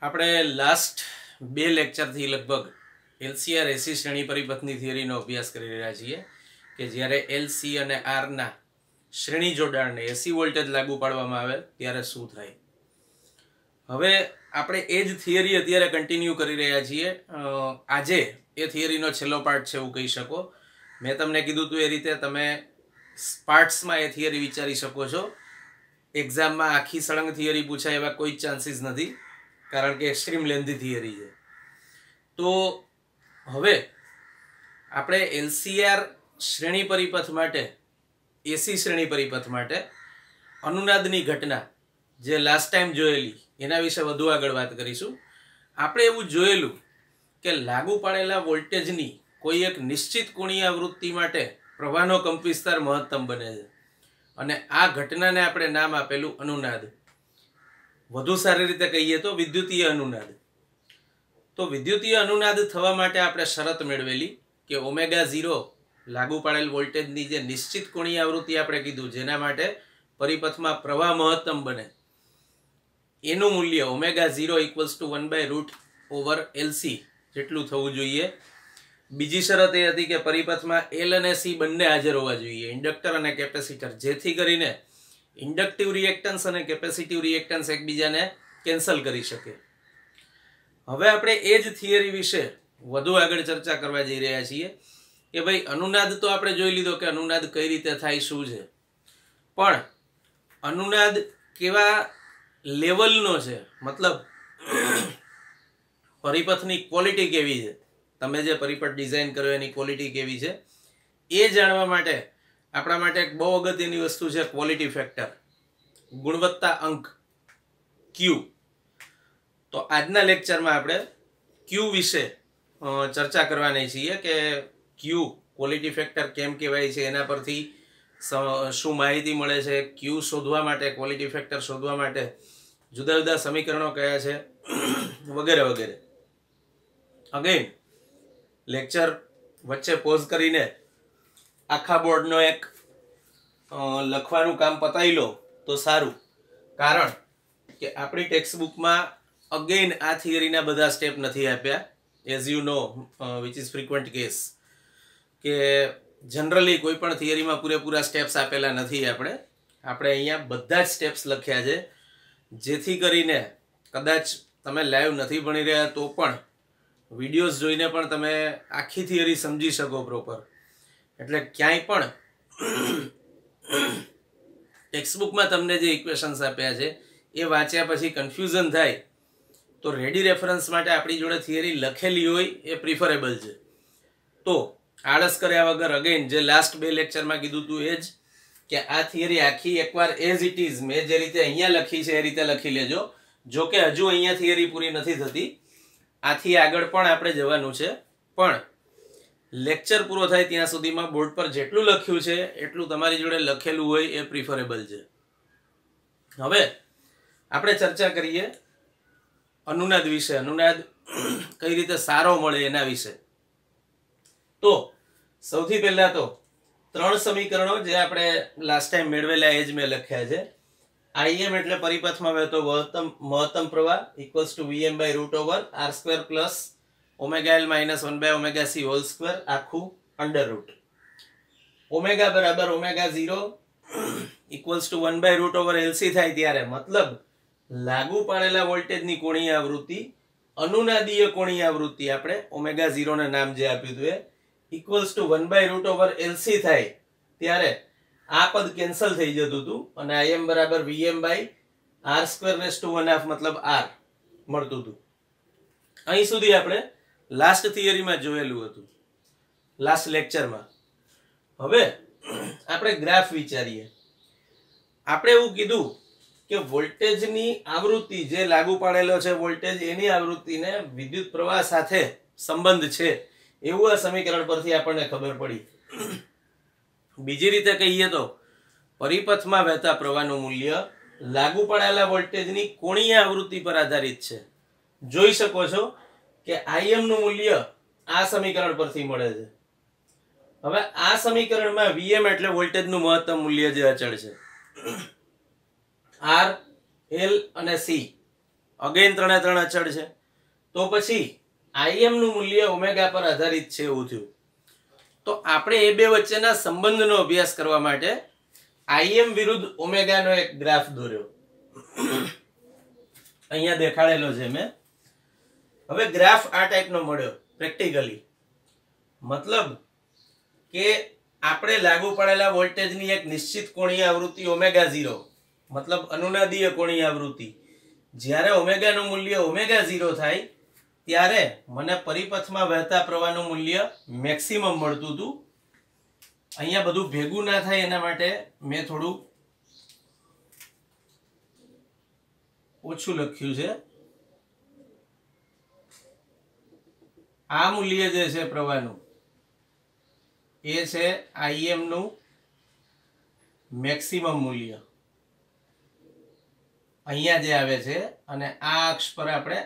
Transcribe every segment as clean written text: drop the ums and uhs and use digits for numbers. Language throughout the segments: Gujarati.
આપણે લાસ્ટ બે લેક્ચરથી લગભગ એલસીઆર એસી શ્રેણી પરિપથની થિયરીનો અભ્યાસ કરી રહ્યા છીએ કે જ્યારે એલસી અને આરના શ્રેણી જોડાણને એસી વોલ્ટેજ લાગુ પાડવામાં આવે ત્યારે શું થાય. હવે આપણે એ જ થિયરી અત્યારે કન્ટિન્યુ કરી રહ્યા છીએ. આજે એ થિયરીનો છેલ્લો પાર્ટ છે એવું કહી શકો. મેં તમને કીધું હતું એ રીતે તમે પાર્ટ્સમાં એ થિયરી વિચારી શકો છો. એક્ઝામમાં આખી સળંગ થિયરી પૂછાય એવા કોઈ ચાન્સીસ નથી, કારણ કે એક્સ્ટ્રીમ લેન્ધી થિયરી છે. તો હવે આપણે એલસીઆર શ્રેણી પરિપથ માટે, એસી શ્રેણી પરિપથ માટે અનુનાદની ઘટના જે લાસ્ટ ટાઈમ જોયેલી એના વિશે વધુ આગળ વાત કરીશું. આપણે એવું જોયેલું કે લાગુ પાડેલા વોલ્ટેજની કોઈ એક નિશ્ચિત કોણીય આવૃત્તિ માટે પ્રવાહનો કંપવિસ્તાર મહત્તમ બને છે, અને આ ઘટનાને આપણે નામ આપેલું અનુનાદ. વધુ સારી રીતે કહીએ તો વિદ્યુતીય અનુનાદ. તો વિદ્યુતીય અનુનાદ થવા માટે આપણે શરત મેળવેલી કે ઓમેગા 0 લાગુ પાડેલ વોલ્ટેજની જે નિશ્ચિત કોણીય આવૃત્તિ આપણે કીધું, જેના માટે પરિપથમાં પ્રવાહ મહત્તમ બને, એનું મૂલ્ય ઓમેગા 0 = 1/√LC જેટલું થવું જોઈએ. બીજી શરત એ હતી કે પરિપથમાં એલ અને સી બંને હાજર હોવા જોઈએ, ઇન્ડક્ટર અને કેપેસિટર, જેથી કરીને ઇન્ડક્ટિવ રિએક્ટન્સ અને કેપેસિટિવ રિએક્ટન્સ એકબીજાને કેન્સલ કરી શકે. હવે આપણે એ જ થિયરી વિશે વધુ આગળ ચર્ચા કરવા જઈ રહ્યા છીએ કે ભાઈ અનુનાદ તો આપણે જોઈ લીધો કે અનુનાદ કઈ રીતે થાય, શું છે, પણ અનુનાદ કેવા લેવલનો છે, મતલબ પરિપથની ક્વોલિટી કેવી છે, તમે જે પરિપથ ડિઝાઇન કર્યો એની ક્વોલિટી કેવી છે, એ જાણવા માટે આપણા માટે એક બહુ અગત્યની વસ્તુ છે ક્વોલિટી ફેક્ટર, ગુણવત્તા અંક ક્યુ. તો આજના લેક્ચરમાં આપણે ક્યુ વિશે ચર્ચા કરવાની છીએ કે ક્યુ ક્વોલિટી ફેક્ટર કેમ કહેવાય છે, એના પરથી શું માહિતી મળે છે, ક્યુ શોધવા માટે, ક્વોલિટી ફેક્ટર શોધવા માટે જુદા જુદા સમીકરણો કયા છે, વગેરે વગેરે. અગેન લેક્ચર વચ્ચે પોઝ કરીને આખા બોર્ડનો એક લખવાનું કામ પતાવી લો તો સારું, કારણ કે આપણી ટેક્સ્ટ બુકમાં અગેન આ થિયરીના બધા સ્ટેપ નથી આપ્યા. As you know which is frequent case કે જનરલી કોઈ પણ થિયરીમાં પૂરેપૂરા સ્ટેપ્સ આપેલા નથી. આપણે અહીંયા બધા જ સ્ટેપ્સ લખ્યા છે, જેથી કરીને કદાચ તમે લાઈવ નથી ભણી રહ્યા તો પણ વિડીયોઝ જોઈને પણ તમે આખી થિયરી સમજી શકો પ્રોપર. એટલે ક્યાંય પણ ટેક્સ્ટબુકમાં તમને જે ઇક્વેશન્સ આપ્યા છે એ વાંચ્યા પછી કન્ફ્યુઝન થાય તો રેડી રેફરન્સ માટે આપણી જોડે થિયરી લખેલી હોય એ પ્રિફરેબલ છે. તો આળસ કર્યા વગર અગેન જે લાસ્ટ બે લેક્ચરમાં કીધું હતું એ જ કે આ થિયરી આખી એકવાર એઝ ઇટ ઇઝ મેં જે રીતે અહીંયા લખી છે એ રીતે લખી લેજો. જો કે હજુ અહીંયા થિયરી પૂરી નથી થતી, આથી આગળ પણ આપણે જવાનું છે, પણ લેક્ચર પૂરો થાય ત્યાં સુધીમાં બોર્ડ પર જેટલું લખ્યું છે એટલું તમારી જોડે લખેલું હોય એ પ્રિફરેબલ છે. હવે આપણે ચર્ચા કરીએ અનુનાદ વિશે, અનુનાદ કઈ રીતે સારો મળે એના વિશે. તો સૌથી પહેલા તો 3 સમીકરણો જે આપણે લાસ્ટ ટાઈમ મેળવેલા એ જ મેં લખ્યા છે. IM એટલે પરિપથમાં વહેતો મહત્તમ પ્રવાહ =Vm/√R² પ્લસ ωL - 1/ωc² આખું અંડર રૂટ. ઓમેગા બરાબર ઓમેગા 0 = 1/√LC થાય ત્યારે, મતલબ લાગુ પાડેલા વોલ્ટેજની કોણીય આવૃત્તિ, અનુનાદીય કોણીય આવૃત્તિ, આપણે ઓમેગા 0 ને નામ જે આપ્યું હતું એ =1/√LC થાય ત્યારે આ પદ કેન્સલ થઈ જતું હતું અને IM બરાબર Vm/R²⁻² મતલબ R મળતું હતું. અહીં સુધી આપણે લાસ્ટ થિયરીમાં જોયેલું હતું, લાસ્ટ લેક્ચરમાં. હવે આપણે ગ્રાફ વિચારીએ. આપણે એવું કીધું કે વોલ્ટેજની આવૃત્તિ જે લાગુ પાડેલો છે વોલ્ટેજ, એની આવૃત્તિને વિદ્યુત પ્રવાહ સાથે સંબંધ છે એવું આ સમીકરણ પરથી આપણને ખબર પડી. બીજી રીતે કહીએ તો પરિપથમાં વહેતા પ્રવાહનું મૂલ્ય લાગુ પાડેલા વોલ્ટેજની કોણીય આવૃત્તિ પર આધારિત છે. જોઈ શકો છો કે IM નું મૂલ્ય આ સમીકરણ પરથી મળે છે. હવે આ સમીકરણમાં Vm એટલે વોલ્ટેજનું મહત્તમ મૂલ્ય જે અચળ છે, R, L અને C અગેન 3 એ 3 અચળ છે. તો પછી Im નું મૂલ્ય ઓમેગા પર આધારિત છે એવું થયું. તો આપણે એ બે વચ્ચેના સંબંધનો અભ્યાસ કરવા માટે Im વિરુદ્ધ ઓમેગાનો એક ગ્રાફ દોર્યો. અહીંયા દેખાડેલો છે મેં. હવે ગ્રાફ આ ટાઈપનો મળ્યો પ્રેક્ટિકલી. મતલબ કે આપણે લાગુ પડેલા વોલ્ટેજની એક નિશ્ચિત કોણીય આવૃત્તિ ઓમેગા 0, મતલબ અનુનાદીય કોણીય આવૃત્તિ, જ્યારે ઓમેગાનું મૂલ્ય ઓમેગા 0 થાય ત્યારે મને પરિપથમાં વહેતા પ્રવાહનું મૂલ્ય મેક્સિમમ મળતું હતું. અહીંયા બધું ભેગું ના થાય એના માટે મેં થોડું ઓછું લખ્યું છે. આ મૂલ્ય જે છે પ્રવાહનું એ છે Im નું મેક્સિમમ મૂલ્ય અહીંયા જે આવે છે, અને આ અક્ષ પર આપણે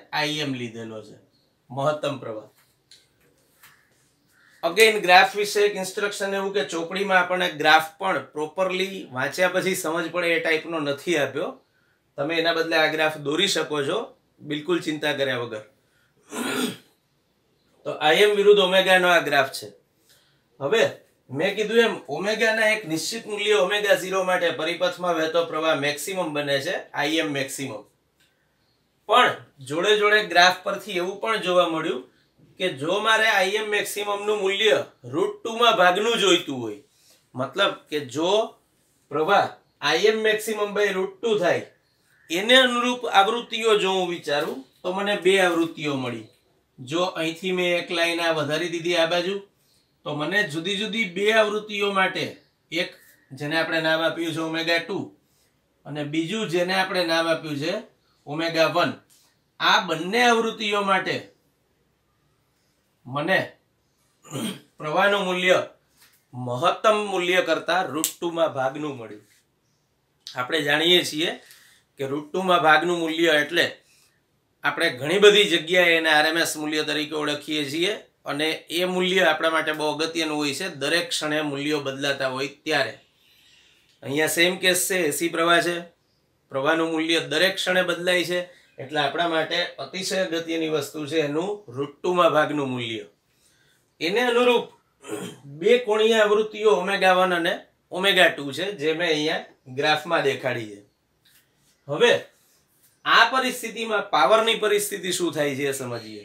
Im લીધેલો છે, મહત્તમ પ્રવાહ. અગેન ગ્રાફ વિશે એક ઇન્સ્ટ્રક્શન એવું કે ચોપડીમાં આપણને ગ્રાફ પણ પ્રોપરલી વાંચ્યા પછી સમજ પડે એ ટાઈપનો નથી આપ્યો. તમે એના બદલે આ ગ્રાફ દોરી શકો છો બિલકુલ ચિંતા કર્યા વગર. તો Im વિરુદ્ધ ઓમેગાનો આ ગ્રાફ છે. હવે મેં કીધું એમ ઓમેગાના એક નિશ્ચિત મૂલ્ય ઓમેગા 0 માટે પરિપથમાં વહેતો પ્રવાહ મેક્સિમમ બને છે, Im મેક્સિમમ. પણ જોડે જોડે ગ્રાફ પરથી એવું પણ જોવા મળ્યું કે જો મારે Im મેક્સિમમ નું મૂલ્ય √2 માં ભાગનું જોઈતું હોય, મતલબ કે જો પ્રવાહ Im મેક્સિમમ બાય √2 થાય એને અનુરૂપ આવૃત્તિઓ જો હું વિચારું તો મને બે આવૃત્તિઓ મળી. જો અહીંથી મેં એક લાઈન આ વધારી દીધી આ બાજુ, તો મને જુદી જુદી બે આવૃત્તિઓ માટે, એક જેને આપણે નામ આપ્યું છે ઓમેગા 2 અને બીજું જેને આપણે નામ આપ્યું છે ઓમેગા 1, આ બંને આવૃત્તિઓ માટે મને પ્રવાહનું મૂલ્ય મહત્તમ મૂલ્ય કરતા √2 માં ભાગનું મળ્યું. આપણે જાણીએ છીએ કે √2 માં ભાગનું મૂલ્ય એટલે આપણે ઘણી બધી જગ્યાએ એને RMS મૂલ્ય તરીકે ઓળખીએ છીએ, અને એ મૂલ્ય આપણા માટે બહુ અગત્યનું હોય છે દરેક ક્ષણે મૂલ્યો બદલાતા હોય ત્યારે. અહીંયા સેમ કેસ છે, એસી પ્રવાહ છે, પ્રવાહનું મૂલ્ય દરેક ક્ષણે બદલાય છે, એટલે આપણા માટે અતિશય અગત્યની વસ્તુ છે એનું √2 માં ભાગનું મૂલ્ય. એને અનુરૂપ બે કોણીય આવૃત્તિઓ ઓમેગા 1 અને ઓમેગા 2 છે, જે મેં અહીંયા ગ્રાફમાં દેખાડી છે. હવે આ પરિસ્થિતિમાં પાવરની પરિસ્થિતિ શું થાય છે સમજીએ.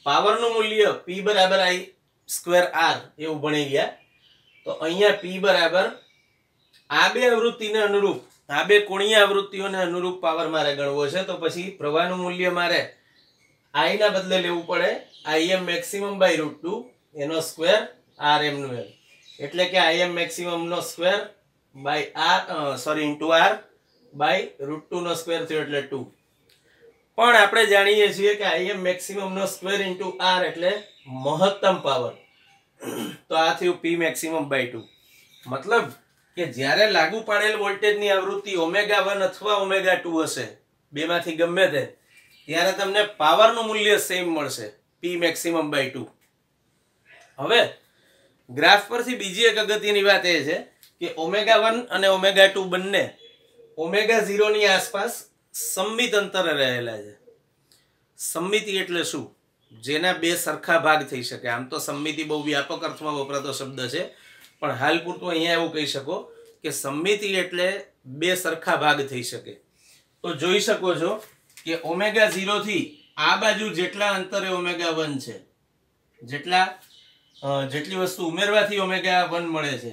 પાવરનું મૂલ્ય P બરાબર I²R એવું ભણી ગયા. તો અહીંયા P બરાબર આ બે આવૃત્તિને અનુરૂપ, આ બે કોણીય આવૃત્તિઓને અનુરૂપ પાવર મારે ગણવો છે. તો પછી પ્રવાહનું મૂલ્ય મારે I ના બદલે લેવું પડે Im મેક્સિમમ બાય √2 એનો સ્ક્વેર Rm નું L, એટલે કે Im મેક્સિમમ નો square by R into R by √2 નો સ્ક્વેર થયો એટલે 2. પણ આપણે જાણીએ છીએ કે Im મેક્સિમમ નો સ્ક્વેર ઇન્ટુ R એટલે મહત્તમ પાવર. તો આ થયું P મેક્સિમમ બાય 2. મતલબ કે જ્યારે લાગુ પાડેલ વોલ્ટેજની આવૃત્તિ ઓમેગા 1 અથવા ઓમેગા 2 હશે, બેમાંથી ગમે તે, ત્યારે તમને પાવરનું મૂલ્ય સેમ મળશે, P મેક્સિમમ બાય 2. હવે ગ્રાફ પરથી બીજી એક અગત્યની વાત એ છે કે ઓમેગા 1 અને ઓમેગા 2 બંને ઓમેગા 0 ની આસપાસ સમમિત અંતરે રહેલા છે. સમમિતિ એટલે શું? જેના બે સરખા ભાગ થઈ શકે. આમ તો સમમિતિ બહુ વ્યાપક અર્થમાં વપરાતો શબ્દ છે, પણ હાલ પૂરતું અહીંયા એવું કહી શકો કે સમમિતિ એટલે બે સરખા ભાગ થઈ શકે. તો જોઈ શકો છો કે ઓમેગા 0 થી આ બાજુ જેટલા અંતરે ઓમેગા 1 છે, જેટલી વસ્તુ ઉમેરવાથી ઓમેગા 1 મળે છે,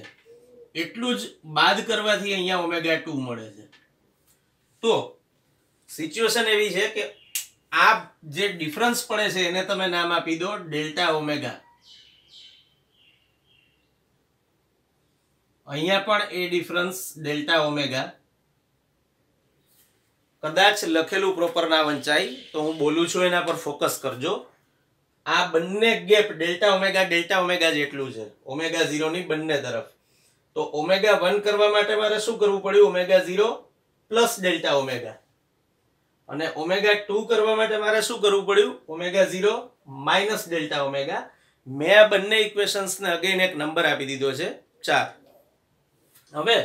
એટલું જ બાદ કરવાથી અહીંયા ઓમેગા 2 મળે છે. તો સિચ્યુએશન એવી છે કે આ જે ડિફરન્સ પડે છે એને તમે નામ આપી દો ડેલ્ટા ઓમેગા. અહીંયા પણ એ ડિફરન્સ ડેલ્ટા ઓમેગા. કદાચ લખેલું પ્રોપર ના વંચાય તો હું બોલું છું એના પર ફોકસ કરજો. આ બંને ગેપ ડેલ્ટા ઓમેગા જેટલું છે, ઓમેગા 0 ની બંને તરફ. તો ઓમેગા 1 કરવા માટે મારે શું કરવું પડ્યું? Omega 0 plus delta omega. અને ઓમેગા 2 કરવા માટે મારે શું કરવું પડ્યું? Omega 0 minus delta omega. મેં આ બંને ઇક્વેશન્સને અગેન એક નંબર આપી દીધો છે 4. હવે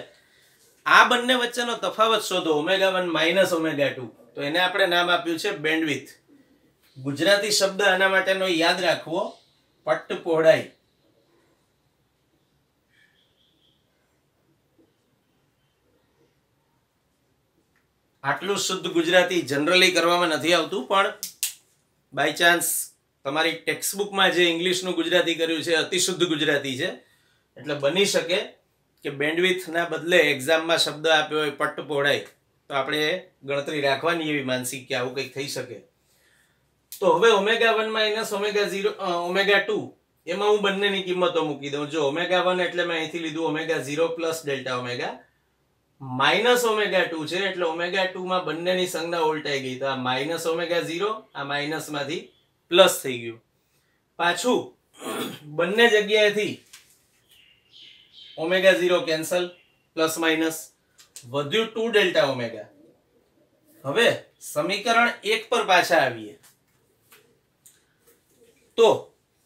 આ બંને વચ્ચેનો તફાવત શોધો, ઓમેગા 1 માઇનસ ઓમેગા 2. તો તો એને આપણે નામ આપ્યું છે બેન્ડવિડ્થ. ગુજરાતી શબ્દ આના માટેનો યાદ રાખવો, પટ્ટ પહોળાઈ. આટલું શુદ્ધ ગુજરાતી જનરલી કરવામાં નથી આવતું, પણ બાય ચાન્સ તમારી ટેક્સ્ટબુકમાં જે ઇંગ્લિશનું ગુજરાતી કર્યું છે અતિ શુદ્ધ ગુજરાતી છે, એટલે બની શકે કે બેન્ડવિડ્થના બદલે એક્ઝામમાં શબ્દ આપ્યો હોય પટ્ટ પહોળાઈ, તો આપણે ગણતરી રાખવાની એવી માનસિક કે આવું કંઈક થઈ શકે. તો હવે ω1 માઇનસ ω0 ω2 એમાં હું બંનેની કિંમતો મૂકી દઉં. જો ω1 એટલે મેં અહીંથી લીધું ω0 પ્લસ ડેલ્ટા ઓમેગા, માઇનસ ω2 છે એટલે ω2 માં બંનેની સંજ્ઞા ઉલટાઈ ગઈ, તો આ માઇનસ ω0 આ માઇનસ માંથી પ્લસ થઈ ગયું. પાછું બંને જગ્યાએથી ω0 કેન્સલ, પ્લસ માઇનસ વધ્યું 2 ડેલ્ટા ઓમેગા. હવે સમીકરણ 1 પર પાછા આવીએ. તો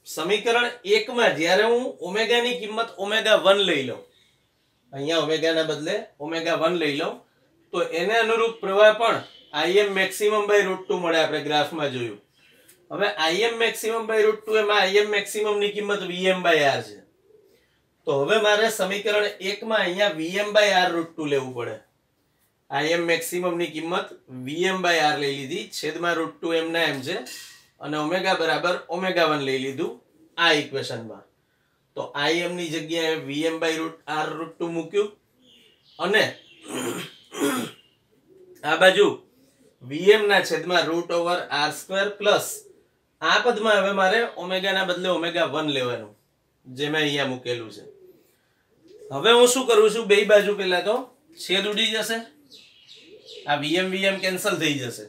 સમીકરણ 1 માં જ્યારે હું ઓમેગાની કિંમત ω1 લઈ લઉં, અહીંયા ઓમેગાના બદલે ω1 લઈ લઉં, તો એને અનુરૂપ પ્રવાહ પણ Im maximum by √2 મળે. આપણે ગ્રાફમાં જોયું. હવે Im maximum by √2 એમાં Im maximum ની કિંમત Vm by R છે. તો હવે મારે સમીકરણ 1 માં અહીંયા Vm by R √2 લેવું પડે. Im maximum ની કિંમત Vm by R લઈ લીધી, છેદમાં √2 એમ ના એમ છે, અને ઓમેગા બરાબર ω1 લઈ લીધું આ ઇક્વેશનમાં. તો Im ની જગ્યાએ Vm by R √2 મૂક્યું, અને આ બાજુ Vm ના છેદમાં √/R² પ્લસ આ પદમાં હવે મારે ઓમેગાના બદલે ω1 લેવાનું, જે મેં અહીંયા મૂકેલું છે. હવે હું શું કરું છું, બે બાજુ પહેલા તો છેદ ઉડી જશે, આ Vm કેન્સલ થઈ જશે.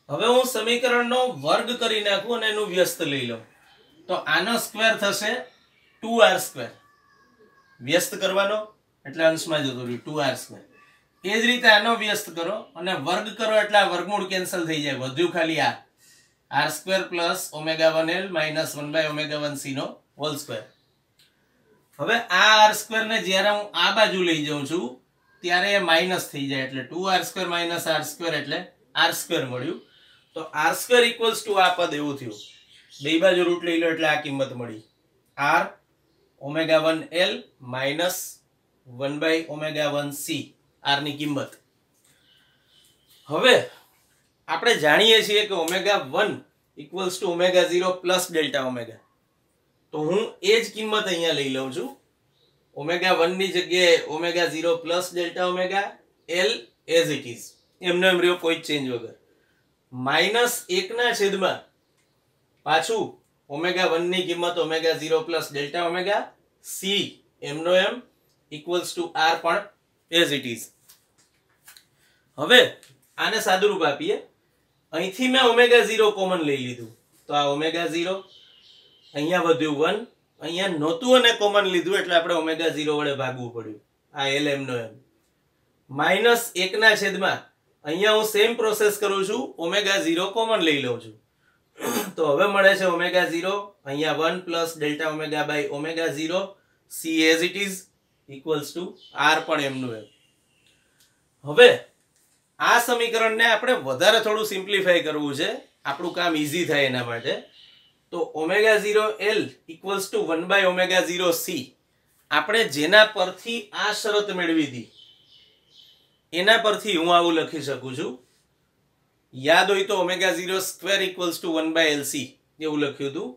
હવે હું સમીકરણનો વર્ગ કરી નાખું અને એનું વ્યસ્ત લઈ લઉં, તો આનો સ્ક્વેર થશે 2R². વ્યસ્ત કરવાનો એટલે અંશમાં જતો રહ્યું 2R². એ જ રીતે આનો વ્યસ્ત કરો અને વર્ગ કરો એટલે આ વર્ગમૂળ કેન્સલ થઈ જાય, વધ્યું ખાલી આ R² plus ω1L minus 1/ω1C નો હોલ સ્ક્વેર. હવે આ R² ને જ્યારે હું આ બાજુ લઈ જાઉં છું ત્યારે એ માઇનસ થઈ જાય, એટલે 2R² માઇનસ R² એટલે R² મળ્યું. તો R² ઇક્વલ્સ ટુ આ પદ એવું થયું, બે બાજુ રૂટ લઈ લો એટલે આ કિંમત મળી, R ω1L minus 1/ω1C R ની કિંમત. હવે આપણે જાણીએ છીએ કે ω1 equals to ω0 plus delta omega. તો હું એ જ કિંમત અહીંયા લઈ લઉં છું, ω1 ની જગ્યાએ ω0 plus delta omega, L as it is, એમનો એમ રહ્યો કોઈ ચેન્જ વગર, માઇનસ 1 ના છેદમાં પાછું ω1 ની કિંમત ω0 પ્લસ ડેલ્ટા ઓમેગા, C એમનો એમ ઇક્વલ્સ ટુ R પણ એઝ ઇટ ઇઝ. હવે આને સાદુરૂપ આપીએ. અહીંથી મેં ω0 કોમન લઈ લીધું, તો આ ω0, અહીંયા વધ્યું 1, અહીંયા નહોતું અને કોમન લીધું એટલે આપણે ω0 વડે ભાગવું પડ્યું, આ L એમનો એમ, માઇનસ 1 ના છેદમાં અહીંયા હું સેમ પ્રોસેસ કરું છું, ω0 કોમન લઈ લઉં છું. તો હવે મળે છે ω0, અહીંયા 1 plus delta omega by ω0, C as it is equals to R પણ એમનું એમ. હવે આ સમીકરણને આપણે વધારે થોડું સિમ્પ્લિફાય કરવું છે, આપણું કામ ઈઝી થાય એના માટે. તો ω0L ઇક્વલ્સ ટુ 1/ω0C આપણે જેના પરથી આ શરત મેળવી હતી એના પરથી હું આવું લખી શકું છું. યાદ હોય તો ω0² ઇક્વલ્સ ટુ 1/LC એવું લખ્યું હતું.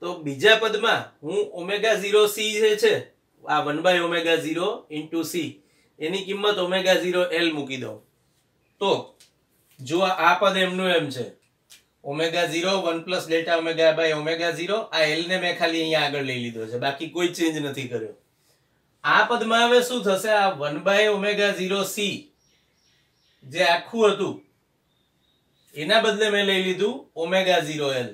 તો બીજા પદમાં હું ω0C જે છે આ 1/ω0 ઇન્ટુ C એની કિંમત ω0L મૂકી દઉં. તો જો આ પદ એમનું એમ છે, ω0 1 પ્લસ ડેલ્ટા ઓમેગા બાય ω0, આ L ને મેં ખાલી અહીંયા આગળ લઈ લીધો છે, બાકી કોઈ ચેન્જ નથી કર્યો. આ પદમાં હવે શું થશે, આ 1/ω0C જે આખું હતું એના બદલે મેં લઈ લીધું ω0L.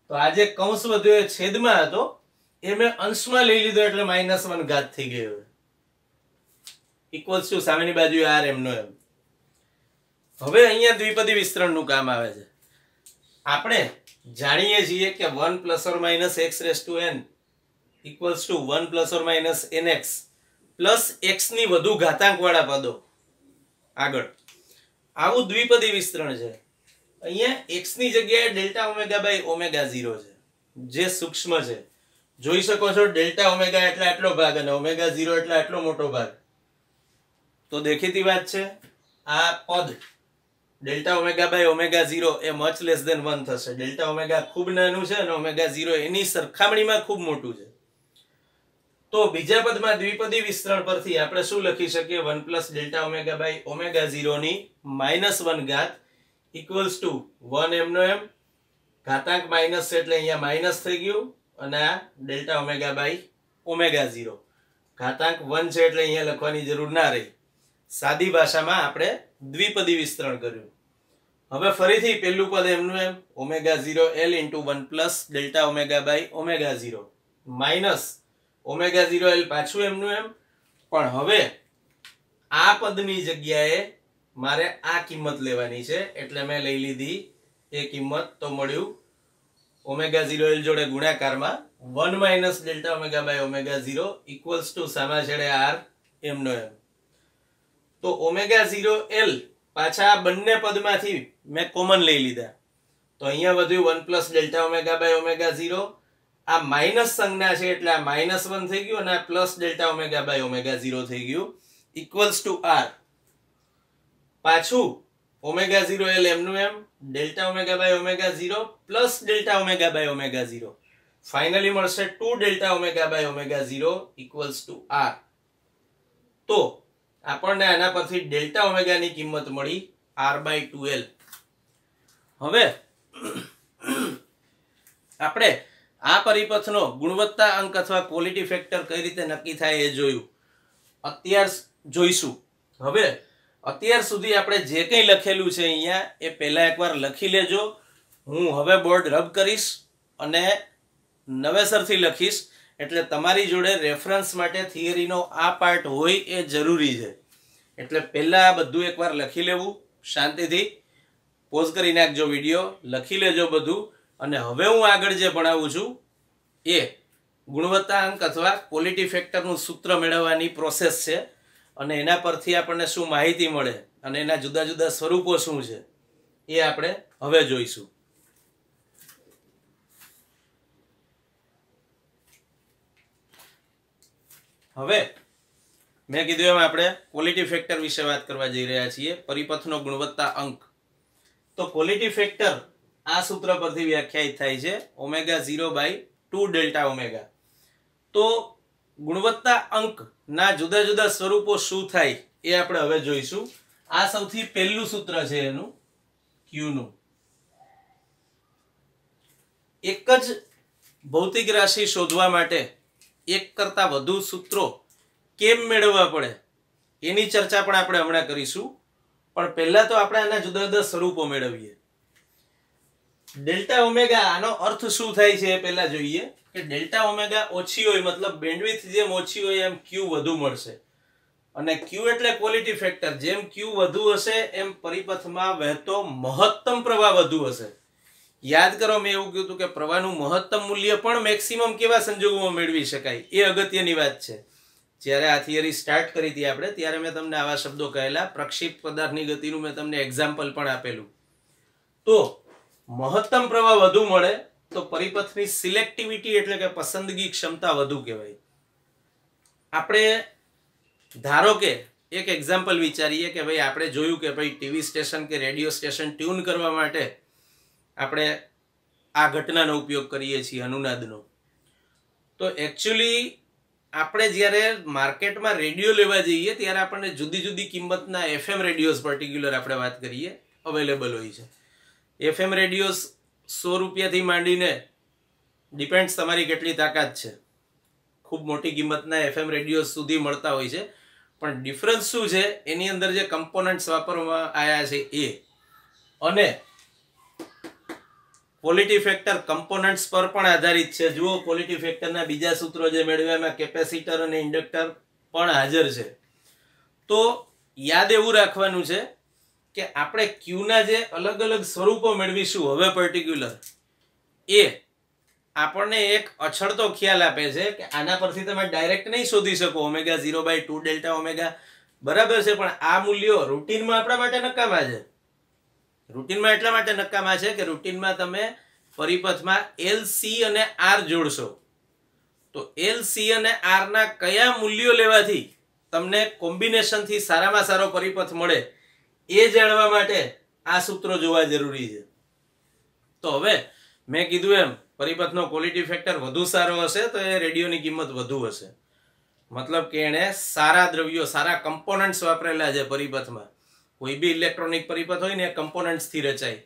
તો આ જે કૌંસ વધ્યો એ છેદમાં હતો એ મેં અંશમાં લઈ લીધો એટલે -1 ઘાત થઈ ગયો, ઇક્વલ્સ ટુ સામેની બાજુએ R એમનો એમ. હવે અહીંયા દ્વિપદી વિસ્તરણનું કામ આવે છે. આપણે જાણીએ છીએ કે 1 ± x⁻n equals to 1 ± nx plus x ની વધુ ઘાતાંક વાળા પદો આગળ. આવું દ્વિપદી વિસ્તરણ છે. અહીંયા x ની જગ્યાએ ડેલ્ટા ઓમેગા બાય ઓમેગા 0 છે, જે સૂક્ષ્મ છે. જોઈ શકો છો ડેલ્ટા ઓમેગા એટલે આટલો ભાગ અને ઓમેગા 0 એટલે આટલો મોટો ભાગ. તો દેખીતી વાત છે આ પદ ડેલ્ટા ઓમેગા બાય ઓમેગા 0 એ મચ લેસ ધેન 1 થશે. ડેલ્ટા ઓમેગા ખૂબ નાનું છે અને ઓમેગા 0 એની સરખામણીમાં ખૂબ મોટું છે. તો બીજા પદમાં દ્વિપદી વિસ્તરણ પરથી આપણે શું લખી શકીએ? 1 plus delta omega by omega 0 ની -1 ઘાત ઇક્વલ્સ ટુ 1 એમનો એમ ઘાતાંક માઇનસ છે એટલે અહીંયા માઇનસ થઈ ગયું અને આ ડેલ્ટા ઓમેગા બાય ઓમેગા 0 ઘાતાંક 1 છે એટલે અહીંયા લખવાની જરૂર ના રહી. સાદી ભાષામાં આપણે દ્વિપદી વિસ્તરણ કર્યું. હવે ફરીથી પહેલું પદ એમનું એમ omega 0 L into 1 plus delta omega by omega 0 minus omega 0 L પાછું એમનું એમ. પણ હવે આ પદની જગ્યાએ મારે આ કિંમત લેવાની છે એટલે મેં લઈ લીધી એ કિંમત. તો મળ્યું ઓમેગા 0 L જોડે ગુણાકારમાં 1 minus delta omega by omega 0 equals to સામા છેડે r એમનો એમ. તો ઓમેગા 0 L પાછા આ બંને પદમાંથી મેં કોમન લઈ લીધા. તો અહીંયા વધ્યું 1 plus delta omega by omega 0. આ માઇનસ સંજ્ઞા છે એટલે આ -1 થઈ ગયું અને આ plus delta omega by omega 0 થઈ ગયું ઇક્વલ્સ ટુ r. પાછું ઓમેગા 0 L એમનું એમ delta omega by omega 0 plus delta omega by omega 0 finally મળશે 2 delta omega by omega 0 equals to r. તો આપણને આના પરથી ડેલ્ટા ઓમેગા ની કિંમત મળી r/2l. હવે આપણે આ પરિપથનો ગુણવત્તા અંક અથવા ક્વોલિટી ફેક્ટર કઈ રીતે નક્કી થાય એ જોયું. અત્યાર જોઈશું. હવે અત્યાર સુધી આપણે જે કંઈ લખેલું છે અહીંયા એ પહેલા એકવાર લખી લેજો. હું હવે બોર્ડ રબ કરીશ અને નવેસરથી લખીશ એટલે તમારી જોડે રેફરન્સ માટે થિયરીનો આ પાર્ટ હોય એ જરૂરી છે. એટલે પહેલા આ બધું એકવાર લખી લેવું શાંતિથી. પોઝ કરી નાખજો વિડીયો, લખી લેજો બધું. અને હવે હું આગળ જે ભણાવું છું એ ગુણવત્તા અંક અથવા ક્વોલિટી ફેક્ટરનું સૂત્ર મેળવવાની પ્રોસેસ છે અને એના પરથી આપણને શું માહિતી મળે અને એના જુદા જુદા સ્વરૂપો શું છે એ આપણે હવે જોઈશું. હવે મેં કીધું એમ આપણે ક્વોલિટી ફેક્ટર વિશે વાત કરવા જઈ રહ્યા છીએ. પરિપથનો ગુણવત્તા અંક. તો ક્વોલિટી ફેક્ટર આ સૂત્ર પરથી વ્યાખ્યાયિત થાય છે ઓમેગા 0/2 ડેલ્ટા ઓમેગા. તો ગુણવત્તા અંક ના જુદા જુદા સ્વરૂપો શું થાય એ આપણે હવે જોઈશું. આ સૌથી પહેલું સૂત્ર છે એનું Q નું. એક જ ભૌતિક રાશિ શોધવા માટે એક કરતા વધુ સૂત્રો કેમ મેળવવા પડે એની ચર્ચા પણ આપણે હમણાં કરીશું. પણ પહેલા તો આપણે આના જુદા જુદા સ્વરૂપો મેળવીએ. ડેલ્ટા ઓમેગા આનો અર્થ શું થાય છે એ પહેલા જોઈએ કે ડેલ્ટા ઓમેગા ઓછી હોય મતલબ બેન્ડવિડ્થ જેમ ઓછી હોય એમ Q વધુ મળશે. અને Q એટલે ક્વોલિટી ફેક્ટર. જેમ Q વધુ હશે એમ પરિપથમાં વહેતો મહત્તમ પ્રવાહ વધુ હશે. યાદ કરો મેં એવું કીધું કે પ્રવાહનું મહત્તમ મૂલ્ય પણ મેક્સિમમ કેવા સંજોગોમાં મેળવી શકાય એ અગત્યની વાત છે. જ્યારે આ થિયરી સ્ટાર્ટ કરી હતી આપણે ત્યારે મેં તમને આવા શબ્દો કહેલા. પ્રક્ષિપ્ત પદાર્થની ગતિનું મેં તમને એક્ઝામ્પલ પણ આપેલું. તો મહત્તમ પ્રવાહ વધુ મળે તો પરિપથની સિલેક્ટિવિટી એટલે કે પસંદગી ક્ષમતા વધુ કહેવાય. આપણે ધારો કે એક એક્ઝામ્પલ વિચારીએ કે ભાઈ આપણે જોયું કે ભાઈ ટીવી સ્ટેશન કે રેડિયો સ્ટેશન ટ્યુન કરવા માટે આપણે આ ઘટનાનો ઉપયોગ કરીએ છીએ અનુનાદનો. તો એકચ્યુઅલી આપણે જ્યારે માર્કેટમાં રેડિયો લેવા જઈએ ત્યારે આપણને જુદી જુદી કિંમતના FM રેડિયોઝ પર્ટિક્યુલર આપણે વાત કરીએ અવેલેબલ હોય છે. FM રેડિયોઝ 100 રૂપિયાથી માંડીને ડિપેન્ડ્સ તમારી કેટલી તાકાત છે. ખૂબ મોટી કિંમતના FM રેડિયોઝ સુધી મળતા હોય છે. પણ ડિફરન્સ શું છે એની અંદર જે કમ્પોનન્ટ્સ વાપરવામાં આવ્યા છે એ અને ક્વોલિટી ફેક્ટર કમ્પોનન્ટ્સ પર પણ આધારિત છે. જુઓ ક્વોલિટી ફેક્ટરના બીજા સૂત્રો જે મેળવ્યા એમાં કેપેસિટર અને ઇન્ડક્ટર પણ હાજર છે. તો યાદ એવું રાખવાનું છે કે આપણે Qના જે અલગ અલગ સ્વરૂપો મેળવીશું હવે પર્ટિક્યુલર એ આપણને એક અછડતો ખ્યાલ આપે છે કે આના પરથી તમે ડાયરેક્ટ નહીં શોધી શકો ઓમેગા 0/2 ડેલ્ટા ઓમેગા બરાબર છે. પણ આ મૂલ્યો રૂટીનમાં આપણા માટે નકામા છે. રૂટીનમાં એટલા માટે નકામા છે કે રૂટીનમાં તમે પરિપથમાં LC અને R જોડશો તો LC અને R ના કયા મૂલ્યો લેવાથી તમને કોમ્બિનેશનથી સારામાં સારો પરિપથ મળે એ જાણવા માટે આ સૂત્રો જોવા જરૂરી છે. તો હવે મેં કીધું એમ પરિપથનો ક્વોલિટી ફેક્ટર વધુ સારો હશે તો એ રેડિયોની કિંમત વધુ હશે. મતલબ કે એણે સારા દ્રવ્યો સારા કમ્પોનન્ટ્સ વાપરેલા છે પરિપથમાં. કોઈ બી ઇલેક્ટ્રોનિક પરિપથ હોય ને એ કમ્પોનન્ટ્સથી રચાય.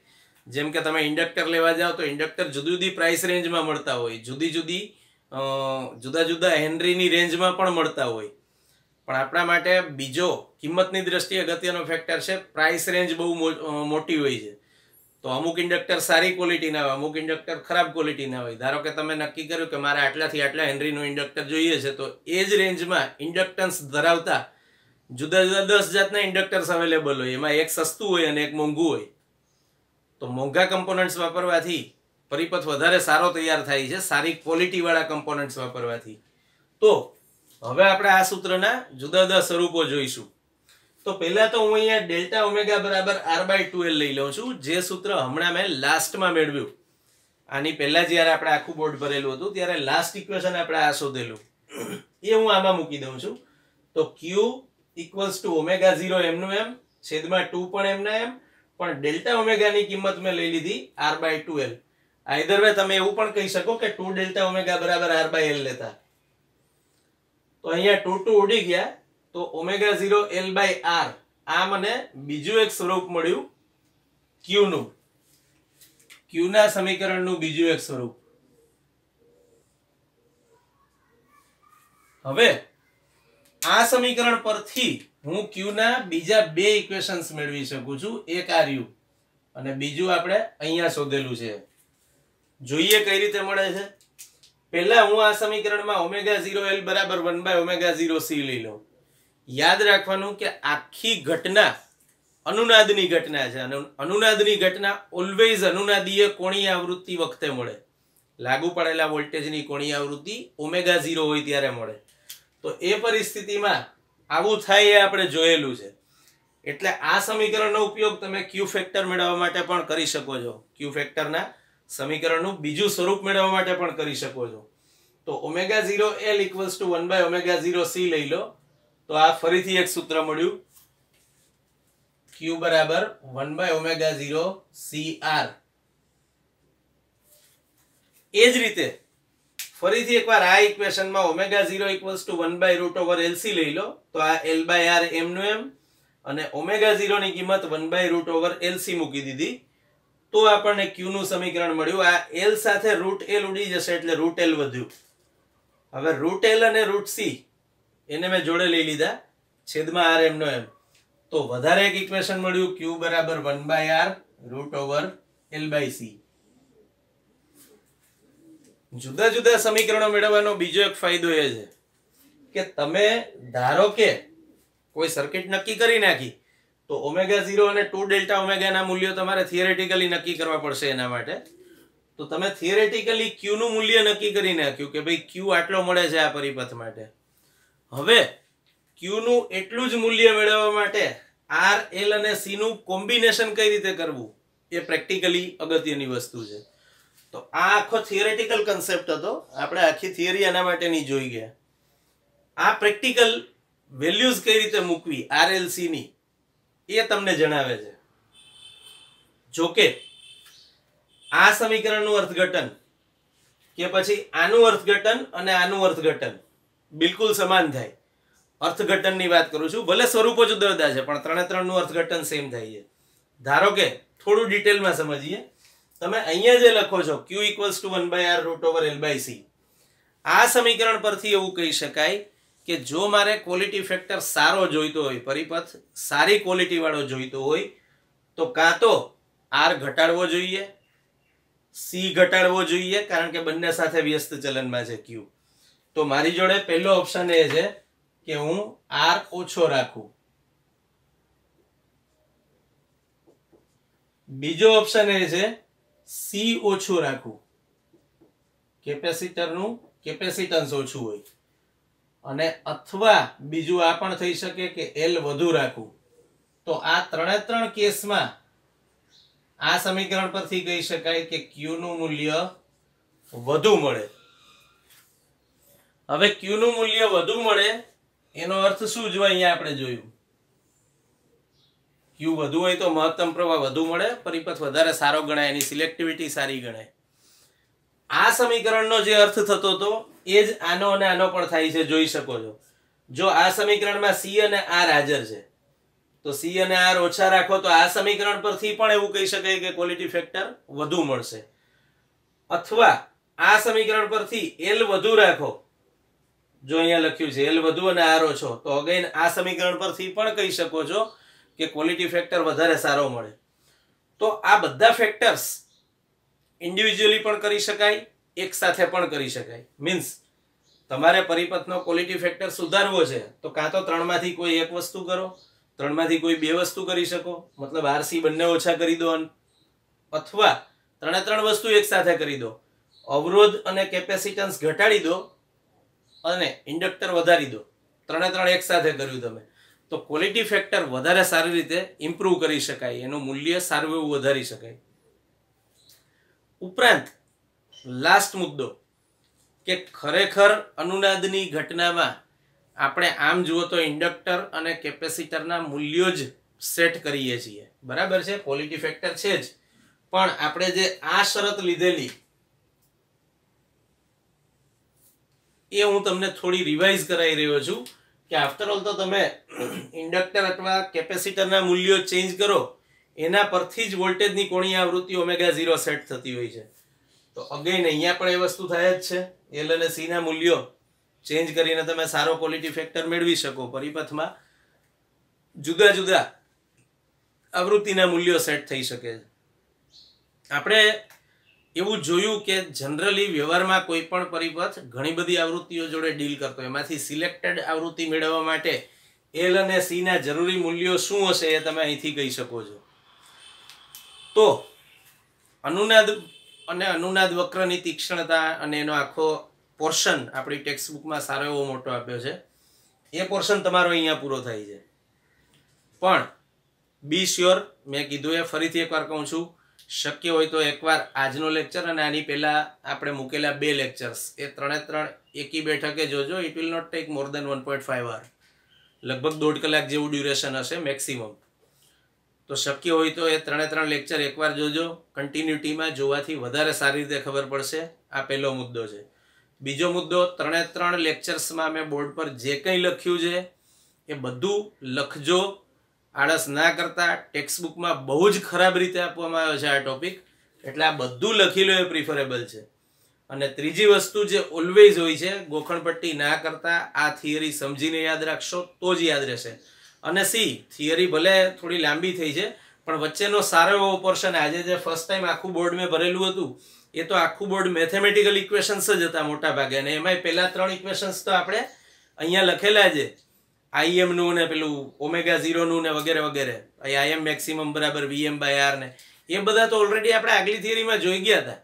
જેમ કે તમે ઇન્ડક્ટર લેવા જાઓ તો ઇન્ડક્ટર જુદી જુદી પ્રાઇસ રેન્જમાં મળતા હોય, જુદા જુદા હેનરીની રેન્જમાં પણ મળતા હોય. પણ આપણા માટે બીજો કિંમતની દ્રષ્ટિએ અગત્યનો ફેક્ટર છે પ્રાઇસ રેન્જ બહુ મોટી હોય છે. તો અમુક ઇન્ડક્ટર સારી ક્વોલિટીના હોય, અમુક ઇન્ડક્ટર ખરાબ ક્વોલિટીના હોય. ધારો કે તમે નક્કી કર્યું કે મારે આટલાથી આટલા હેનરીનું ઇન્ડક્ટર જોઈએ છે તો એ જ રેન્જમાં ઇન્ડક્ટન્સ ધરાવતા જુદા જુદા 10 જાતના ઇન્ડક્ટર્સ અવેલેબલ હોય. એમાં એક સસ્તું હોય અને એક મોંઘું હોય. તો મોંઘા કમ્પોનન્ટ્સ વાપરવાથી પરિપથ વધારે સારો તૈયાર થાય છે, સારી ક્વોલિટીવાળા કમ્પોનન્ટ્સ વાપરવાથી. તો હવે આપણે આ સૂત્રના જુદા જુદા સ્વરૂપો જોઈશું. તો પહેલા તો હું અહીંયા ડેલ્ટા ઓમેગા બરાબર R/2L લઈ લઉં છું, જે સૂત્ર હમણાં મેં લાસ્ટમાં મેળવ્યું. આની પહેલા જ્યારે આપણે આખું બોર્ડ ભરેલું હતું ત્યારે લાસ્ટ ઇક્વેશન આપણે આ શોધેલું એ હું આમાં મૂકી દઉં છું. તો Q = ઓમેગા 0 એમનું એમ છેદમાં 2 પણ એમના એમ, પણ ડેલ્ટા ઓમેગાની કિંમત મેં લઈ લીધી R/2L. આઈધર વે તમે એવું પણ કહી શકો કે 2 ડેલ્ટા ઓમેગા બરાબર R/L લેતા. તો અહીંયા 2 ઉડી ગયા તો ઓમેગા 0 L/R આ મને બીજું એક સ્વરૂપ મળ્યું Q નું. Q ના સમીકરણનું બીજું એક સ્વરૂપ. હવે આ સમીકરણ પરથી હું Q ના બીજા બે ઇક્વેશન્સ મેળવી શકું છું. એક આ રહ્યું અને બીજું આપણે અહીંયા શોધેલું છે. જોઈએ કઈ રીતે મળે છે. પહેલા હું આ સમીકરણમાં ઓમેગા 0L બરાબર 1/ઓમેગા 0C લઈ લઉં. યાદ રાખવાનું કે આખી ઘટના અનુનાદની ઘટના છે અને અનુનાદની ઘટના ઓલવેઝ અનુનાદીય કોણીય આવૃત્તિ વખતે મળે. લાગુ પડેલા વોલ્ટેજની કોણીય આવૃત્તિ ઓમેગા 0 હોય ત્યારે મળે. તો એ પરિસ્થિતિમાં આવું થાય એ આપણે જોયેલું છે. એટલે આ સમીકરણનો ઉપયોગ તમે Q ફેક્ટર મેળવવા માટે પણ કરી શકો છો. Q ફેક્ટરના સમીકરણનું બીજું સ્વરૂપ મેળવવા માટે પણ કરી શકો છો. તો ઓમેગા 0L = 1/ઓમેગા 0C લઈ લો તો આ ફરીથી એક સૂત્ર મળ્યું Q બરાબર 1/ઓમેગા 0CR. એ જ રીતે ફરીથી એકવાર આ ઇક્વેશનમાં ઓમેગા 0 = 1/√LC લઈ લો તો આ L/R એમનું એમ અને ઓમેગા 0 ની કિંમત 1/√LC મૂકી દીધી તો આપણને Q નું સમીકરણ મળ્યું. આ L સાથે √L ઉડી જશે એટલે √L વધ્યું. હવે √L અને √C એને મેં જોડે લઈ લીધા છેદમાં R એમનો એમ. તો વધારે એક ઇક્વેશન મળ્યું Q બરાબર 1/R√L/C. જુદા જુદા સમીકરણો મેળવવાનો બીજો એક ફાયદો એ છે કે તમે ધારો કે કોઈ સર્કિટ નક્કી કરી નાખી તો ઓમેગા 0 અને 2 ડેલ્ટા ઓમેગા ના મૂલ્યો તમારે થિયરેટિકલી નક્કી કરવા પડશે. એના માટે તો તમે થિયરેટિકલી Q નું મૂલ્ય નક્કી કરી નાખ્યું કે ભાઈ Q આટલો મળે છે આ પરિપથ માટે. હવે Q નું એટલું જ મૂલ્ય મેળવવા માટે R, L અને C નું કોમ્બિનેશન કઈ રીતે કરવું એ પ્રેક્ટિકલી અગત્યની વસ્તુ છે. તો આ આખો થિયરેટિકલ કન્સેપ્ટ હતો. આપણે આખી થિયરી આના માટેની જોઈ ગયા. આ પ્રેક્ટિકલ વેલ્યુઝ કઈ રીતે મૂકવી R, L, C ની એ તમને જણાવે છે. જોકે આ સમીકરણનું અર્થઘટન કે પછી આનું અર્થઘટન અને આનું અર્થઘટન બિલકુલ સમાન થાય. અર્થઘટનની વાત કરું છું, ભલે સ્વરૂપો જુદા જુદા છે પણ ત્રણે ત્રણનું અર્થઘટન સેમ થાય છે. ધારો કે થોડું ડિટેલમાં સમજીએ. તમે અહીંયા જે લખો છો Q = 1/R√L/C, આ સમીકરણ પરથી એવું કહી શકાય કે જો મારે ક્વોલિટી ફેક્ટર સારો જોઈતો હોય, પરિપથ સારી ક્વોલિટી વાળો જોઈતો હોય તો કાં તો R ઘટાડવો જોઈએ, C ઘટાડવો જોઈએ કારણ કે બંને સાથે વ્યસ્ત ચલનમાં છે Q. તો મારી જોડે પહેલો ઓપ્શન એ છે કે હું R ઓછો રાખું. બીજો ઓપ્શન એ છે C ઓછું રાખવું. કેપેસિટરનું કેપેસિટન્સ ઓછું હોય. અને અથવા બીજું આ પણ થઈ શકે કે L વધુ રાખવું. તો આ ત્રણે ત્રણ કેસમાં આ સમીકરણ પરથી કહી શકાય કે Q નું મૂલ્ય વધુ મળે. હવે Q નું મૂલ્ય વધુ મળે એનો અર્થ શું જો અહીંયા આપણે જોયું Q વધુ હોય તો મહત્તમ પ્રવાહ વધુ મળે, પરિપથ વધારે સારો ગણાય, એની સિલેક્ટિવિટી સારી ગણાય. આ સમીકરણનો જે અર્થ થતો હતો એ જ આનો અને આનો પણ થાય છે, જોઈ શકો છો. જો આ સમીકરણમાં C અને R હાજર છે તો C અને R ઓછા રાખો તો આ સમીકરણ પરથી પણ એવું કહી શકાય કે ક્વોલિટી ફેક્ટર વધુ મળશે. અથવા આ સમીકરણ પરથી L વધુ રાખો, જો અહીંયા લખ્યું છે L વધુ અને R ઓછો, તો અગેન આ સમીકરણ પરથી પણ કહી શકો છો કે ક્વોલિટી ફેક્ટર વધારે સારો મળે. તો આ બધા ફેક્ટર્સ ઇન્ડિવિડ્યુઅલી પણ કરી શકાય, એક સાથે પણ કરી શકાય. મીન્સ તમારે પરિપથનો ક્વોલિટી ફેક્ટર સુધારવો છે તો કાં તો ત્રણમાંથી કોઈ એક વસ્તુ કરો, ત્રણમાંથી કોઈ બે વસ્તુ કરી શકો, મતલબ RC બંને ઓછા કરી દો, અથવા ત્રણ વસ્તુ એક સાથે કરી દો, અવરોધ અને કેપેસિટન્સ ઘટાડી દો અને ઇન્ડક્ટર વધારી દો. ત્રણ એક સાથે કર્યું તમે તો ક્વોલિટી ફેક્ટર વધારે સારી રીતે ઇમ્પ્રૂવ કરી શકાય, એનું મૂલ્ય સારું એવું વધારી શકાય. ઉપરાંત લાસ્ટ મુદ્દો કે ખરેખર અનુનાદની ઘટનામાં આપણે આમ જુઓ તો ઇન્ડક્ટર અને કેપેસિટરના મૂલ્યો જ સેટ કરીએ છીએ, બરાબર છે, ક્વોલિટી ફેક્ટર છે જ, પણ આપણે જે આ શરત લીધેલી એ હું તમને થોડી રિવાઇઝ કરાવી રહ્યો છું કે આફ્ટર ઓલ તો તમે ઇન્ડક્ટર અથવા કેપેસિટરના મૂલ્યો ચેન્જ કરો એના પરથી જ વોલ્ટેજની કોણીય આવૃત્તિ ω0 સેટ થતી હોય છે. તો અગેન અહીંયા પણ એ વસ્તુ થાય જ છે. L અને C ના મૂલ્યો ચેન્જ કરીને તમે સારો ક્વોલિટી ફેક્ટર મેળવી શકો. પરિપથમાં જુદા જુદા આવૃત્તિના મૂલ્યો સેટ થઈ શકે છે. આપણે એવું જોયું કે જનરલી વ્યવહારમાં કોઈ પણ પરિપથ ઘણી બધી આવૃત્તિઓ જોડે ડીલ કરતો, એમાંથી સિલેક્ટેડ આવૃત્તિ મેળવવા માટે L અને C ના જરૂરી મૂલ્યો શું હશે એ તમે અહીંથી કહી શકો છો. તો અનુનાદ અને અનુનાદ વક્રની તીક્ષ્ણતા અને એનો આખો પોર્શન આપણી ટેક્સ્ટ બુકમાં સારો એવો મોટો આપ્યો છે. એ પોર્શન તમારો અહીંયા પૂરો થાય છે. પણ બી શ્યોર, મેં કીધું એ ફરીથી એકવાર કહું છું, શક્ય હોય તો એકવાર આજનો લેક્ચર અને આની પહેલા આપણે મૂકેલા 2 લેક્ચર્સ એ ત્રણે એકી બેઠકે જોજો. It will not take more than 1.5 hour, લગભગ 1.5 કલાક જેવું ડ્યુરેશન હશે મેક્સિમમ. તો શક્ય હોય તો એ ત્રણે લેક્ચર એકવાર જોજો. કન્ટિન્યુટીમાં જોવાથી વધારે સારી રીતે ખબર પડશે. આ પહેલો મુદ્દો છે. બીજો મુદ્દો, ત્રણે લેક્ચર્સમાં મેં બોર્ડ પર જે કંઈ લખ્યું છે એ બધું લખજો, આળસ ના કરતા. ટેક્સ્ટ બુકમાં બહુ જ ખરાબ રીતે આપવામાં આવ્યો છે આ ટોપિક, એટલે આ બધું લખી લો એ પ્રિફરેબલ છે. અને ત્રીજી વસ્તુ જે ઓલવેઝ હોય છે, ગોખણપટ્ટી ના કરતા આ થિયરી સમજીને યાદ રાખશો તો જ યાદ રહેશે. અને થિયરી ભલે થોડી લાંબી થઈ છે પણ વચ્ચેનો સારો એવો પોર્શન, આજે જે ફર્સ્ટ ટાઈમ આખું બોર્ડ મેં ભરેલું હતું એ તો આખું બોર્ડ મેથેમેટિકલ ઇક્વેશન્સ જ હતા મોટા ભાગે, અને એમાંય પહેલા 3 ઇક્વેશન્સ તો આપણે અહીંયા લખેલા છે, IM નું ને પેલું ω0 નું ને વગેરે વગેરે, IM મેક્સિમમ બરાબર VM/R ને એ બધા તો ઓલરેડી આપણે આગલી થિયરીમાં જોઈ ગયા હતા.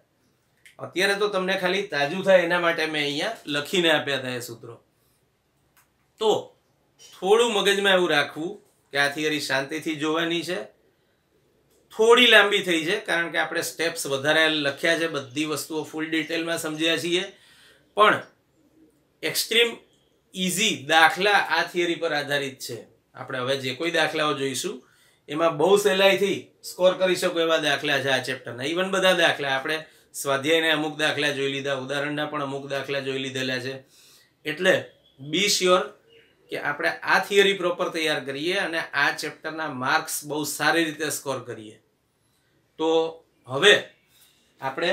અત્યારે તો તમને ખાલી તાજું થાય એના માટે મેં અહીંયા લખીને આપ્યા હતા એ સૂત્રો. તો થોડું મગજમાં એવું રાખવું કે આ થિયરી શાંતિથી જોવાની છે. થોડી લાંબી થઈ છે કારણ કે આપણે સ્ટેપ્સ વધારે લખ્યા છે, બધી વસ્તુઓ ફૂલ ડિટેલમાં સમજ્યા છીએ, પણ એક્સ્ટ્રીમ ઇઝી દાખલા આ થિયરી પર આધારિત છે. આપણે હવે જે કોઈ દાખલાઓ જોઈશું એમાં બહુ સહેલાઈથી સ્કોર કરી શકો એવા દાખલા છે આ ચેપ્ટરના. ઇવન બધા દાખલા આપણે સ્વાધ્યાયને અમુક દાખલા જોઈ લીધા, ઉદાહરણના પણ અમુક દાખલા જોઈ લીધેલા છે. એટલે બી શ્યોર કે આપણે આ થિયરી પ્રોપર તૈયાર કરીએ અને આ ચેપ્ટરના માર્ક્સ બહુ સારી રીતે સ્કોર કરીએ. તો હવે આપણે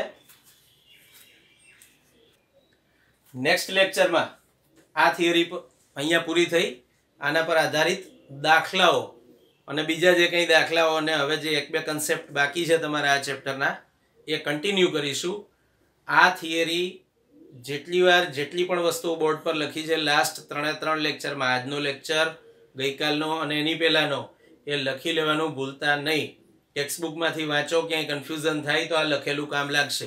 નેક્સ્ટ લેક્ચરમાં આ થિયરી અહીંયા પૂરી થઈ, આના પર આધારિત દાખલાઓ અને બીજા જે કંઈ દાખલાઓ અને હવે જે 1-2 કન્સેપ્ટ બાકી છે તમારા આ ચેપ્ટરના એ કન્ટિન્યુ કરીશું. આ થિયરી જેટલી પણ વસ્તુઓ બોર્ડ પર લખી છે લાસ્ટ 3 લેક્ચરમાં, આજનો લેક્ચર, ગઈકાલનો અને એની પહેલાનો, એ લખી લેવાનું ભૂલતા નહીં. ટેક્સ્ટ બુકમાંથી વાંચો, ક્યાંય કન્ફ્યુઝન થાય તો આ લખેલું કામ લાગશે.